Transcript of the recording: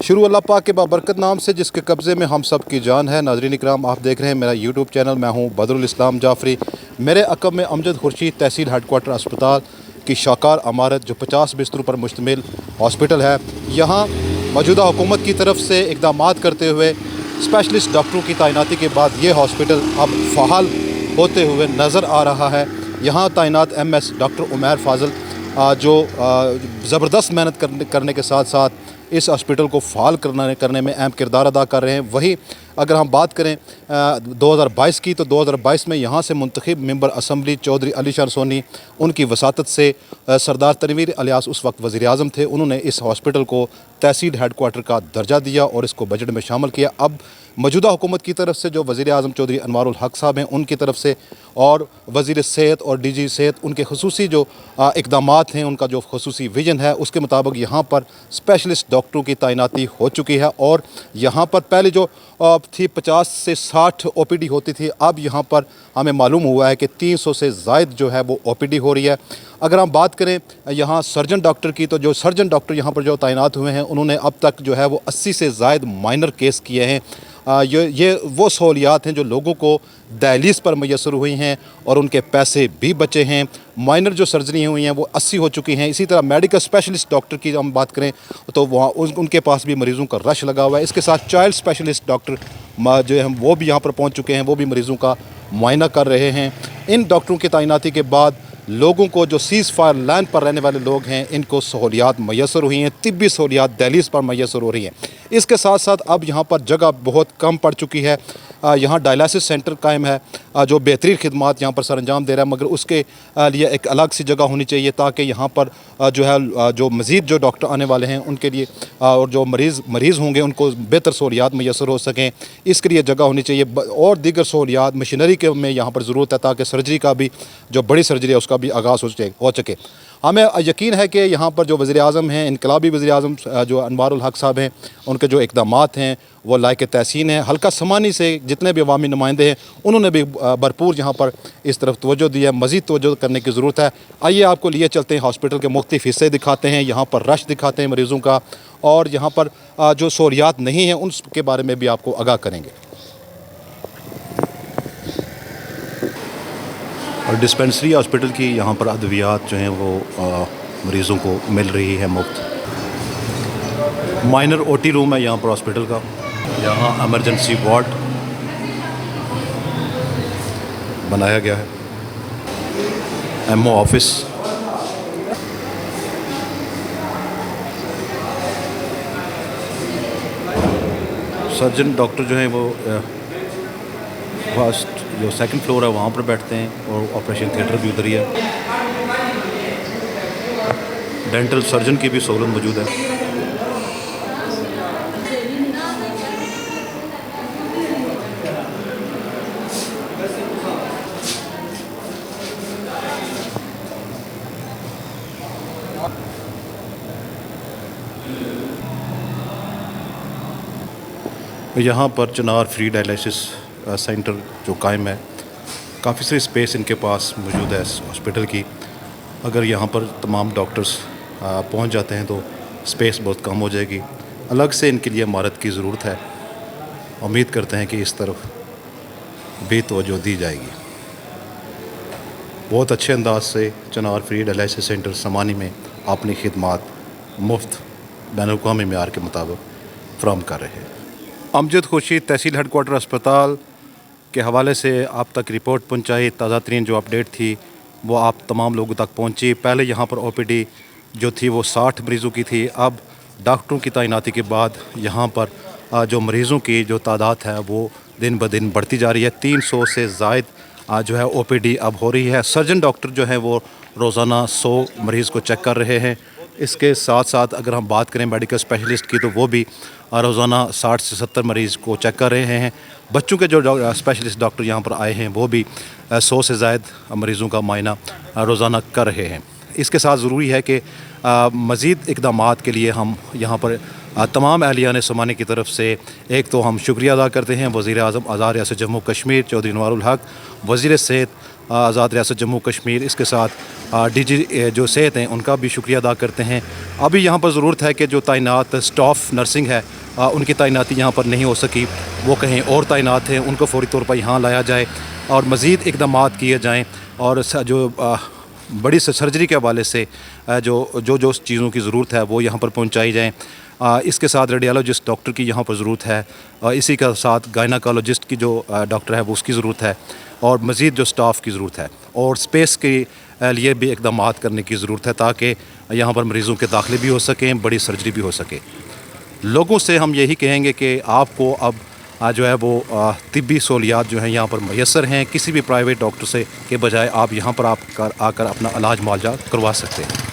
शुरू अल्लाह पाक के बाबरकत नाम से जिसके कब्ज़े में हम सब की जान है। नाज़रीन इकराम, आप देख रहे हैं मेरा यूट्यूब चैनल। मैं हूं बदरुल इस्लाम जाफरी। मेरे अक़ब में अमजद खुर्शीद तहसील हेडक्वार्टर अस्पताल की शाकार इमारत जो 50 बिस्तरों पर मुश्तमिल हॉस्पिटल है, यहाँ मौजूदा हुकूमत की तरफ से इक़दाम करते हुए स्पेशलिस्ट डॉक्टरों की तैनाती के बाद ये हॉस्पिटल अब फ़हाल होते हुए नज़र आ रहा है। यहाँ तैनात MS डॉक्टर उमैर फ़ाज़ल जो ज़बरदस्त मेहनत करने के साथ साथ इस हॉस्पिटल को फ़ाल करने में अहम किरदार अदा कर रहे हैं। वहीं अगर हम बात करें 2022 की, तो 2022 में यहाँ से मुंतखब मेंबर असम्बली चौधरी अलीशान सोनी, उनकी वसातत से सरदार तनवीर इलियास उस वक्त वज़ीर आज़म थे, उन्होंने इस हॉस्पिटल को तहसील हेडक्वार्टर का दर्जा दिया और इसको बजट में शामिल किया। अब मौजूदा हुकूमत की तरफ से जो वज़ीर आज़म चौधरी अनवारुल हक साहब हैं, उनकी तरफ से और वज़ीर सेहत और DG सेहत, उनके खुसूसी जो इक़दामात हैं, उनका जो खुसूसी विजन है, उसके मुताबिक यहाँ पर स्पेशलिस्ट डॉक्टरों की तैनाती हो चुकी है। और यहाँ पर पहले जो थी 50 से 60 OPD होती थी, अब यहाँ पर हमें मालूम हुआ है कि 300 से ज़ायद जो है वो OPD हो रही है। अगर हम बात करें यहाँ सर्जन डॉक्टर की, तो जो सर्जन डॉक्टर यहाँ पर जो तैनात हुए हैं, उन्होंने अब तक जो है वो 80 से ज़ायद माइनर केस किए हैं। ये वो सहूलियात हैं जो लोगों को दहलीज़ पर मैसर हुई हैं और उनके पैसे भी बचे हैं। माइनर जो सर्जरी हुई हैं वो 80 हो चुकी हैं। इसी तरह मेडिकल स्पेशलिस्ट डॉक्टर की हम बात करें तो वहाँ उनके पास भी मरीज़ों का रश लगा हुआ है। इसके साथ चाइल्ड स्पेशलिस्ट डॉक्टर जो है वो भी यहाँ पर पहुँच चुके हैं, वो भी मरीज़ों का मुआयना कर रहे हैं। इन डॉक्टरों की तैनाती के बाद लोगों को जो सीज़ फायर लाइन पर रहने वाले लोग हैं, इनको सहूलियात मैसर हुई हैं, तिब्बी सहूलियात दहलीज़ पर मैसर हो रही हैं। इसके साथ साथ अब यहाँ पर जगह बहुत कम पड़ चुकी है। यहाँ डायलिसिस सेंटर कायम है जो बेहतरीन खिदमात यहाँ पर सरअंजाम दे रहा है, मगर उसके लिए एक अलग सी जगह होनी चाहिए ताकि यहाँ पर जो है जो मज़ीद जो डॉक्टर आने वाले हैं उनके लिए और जो मरीज़ होंगे उनको बेहतर सहूलियात मैसर हो सकें, इसके लिए जगह होनी चाहिए। और दीगर सहूलियात मशीनरी के में यहाँ पर ज़रूरत है ताकि सर्जरी का भी जो बड़ी सर्जरी है उसका भी आगाज़ हो सके। हमें यकीन है कि यहाँ पर जो वज़ीर आज़म हैं, इनकलाबी वज़ीर आज़म जो अनवारुल हक साहब हैं, उनके जो इक़दामात हैं वो लायक तहसीन है। हल्का समानी से जितने भी अवामी नुमाइंदे हैं उन्होंने भी भरपूर यहाँ पर इस तरफ तवज्जो दी है, मज़ीद तवज्जो करने की ज़रूरत है। आइए आपको लिए चलते हैं हॉस्पिटल के मुख्तलिफ़ हिस्से दिखाते हैं, यहाँ पर रश दिखाते हैं मरीज़ों का, और यहाँ पर जो सहूलियात नहीं हैं उनके बारे में भी आपको आगाह करेंगे। और डिस्पेंसरी हॉस्पिटल की यहाँ पर अद्वियात जो हैं वो मरीज़ों को मिल रही है मुफ्त। माइनर OT रूम है यहाँ पर हॉस्पिटल का। यहाँ एमरजेंसी वार्ड बनाया गया है, MO ऑफिस। सर्जन डॉक्टर जो हैं वो फर्स्ट जो सेकंड फ्लोर है वहाँ पर बैठते हैं और ऑपरेशन थिएटर भी उधर ही है। डेंटल सर्जन की भी सहूलत मौजूद है। यहाँ पर चिनार फ्री डायलिसिस सेंटर जो कायम है, काफ़ी सारी स्पेस इनके पास मौजूद है इस हॉस्पिटल की। अगर यहाँ पर तमाम डॉक्टर्स पहुँच जाते हैं तो स्पेस बहुत कम हो जाएगी। अलग से इनके लिए इमारत की ज़रूरत है। उम्मीद करते हैं कि इस तरफ भी तवज्जो दी जाएगी। बहुत अच्छे अंदाज से चिनार फ्री डायलिसिस सेंटर समानी में अपनी खिदमात मुफ्त बैनुल-अक़वामी मेयार के मुताबिक फ़राहम कर रहे हैं। अमजद खुर्शीद तहसील हेडक्वार्टर अस्पताल के हवाले से आप तक रिपोर्ट पहुंचाई। ताज़ा तरीन जो अपडेट थी वो आप तमाम लोगों तक पहुंची। पहले यहाँ पर OPD जो थी वो 60 मरीज़ों की थी। अब डॉक्टरों की तैनाती के बाद यहाँ पर जो मरीज़ों की जो तादाद है वो दिन ब दिन बढ़ती जा रही है। 300 से ज़ायद जो है OPD अब हो रही है। सर्जन डॉक्टर जो है वो रोज़ाना 100 मरीज़ को चेक कर रहे हैं। इसके साथ साथ अगर हम बात करें मेडिकल स्पेशलिस्ट की, तो वो भी रोज़ाना 60 से 70 मरीज़ को चेक कर रहे हैं। बच्चों के जो स्पेशलिस्ट डॉक्टर यहाँ पर आए हैं वो भी 100 से ज़ायद मरीज़ों का मुआयना रोज़ाना कर रहे हैं। इसके साथ ज़रूरी है कि मज़ीद इक़दामात के लिए हम यहाँ पर तमाम अहलियान समानी की तरफ से एक तो हम शुक्रिया अदा करते हैं वज़ीर आज़म आज़ाद रियासत जम्मू कश्मीर चौधरी अनवारुल हक, वज़ीर सेहत आज़ाद रियासत जम्मू कश्मीर, इसके साथ डीजी जो सेहत हैं उनका भी शुक्रिया अदा करते हैं। अभी यहाँ पर ज़रूरत है कि जो तैनात स्टाफ नर्सिंग है उनकी तैनाती यहाँ पर नहीं हो सकी, वो कहीं और तैनात हैं, उनको फ़ौरी तौर पर यहाँ लाया जाए और मज़ीद इक़दाम किए जाएँ। और जो बड़ी सर्जरी के हवाले से जो चीज़ों की ज़रूरत है वो यहाँ पर पहुँचाई जाएँ। इसके साथ रेडियोलॉजिस्ट डॉक्टर की यहाँ पर ज़रूरत है, इसी के साथ गायनाकोलॉजिस्ट की जो डॉक्टर है वो उसकी ज़रूरत है, और मज़ीद जो स्टाफ की ज़रूरत है, और स्पेस के लिए भी इक़दाम करने की ज़रूरत है ताकि यहाँ पर मरीज़ों के दाखिले भी हो सकें, बड़ी सर्जरी भी हो सके। लोगों से हम यही कहेंगे कि आपको अब जो है वो तिब्बी सहूलियात जो हैं यहाँ पर मैसर हैं, किसी भी प्राइवेट डॉक्टर से के बजाय आप यहाँ पर आकर अपना इलाज मुआवजा करवा सकते हैं।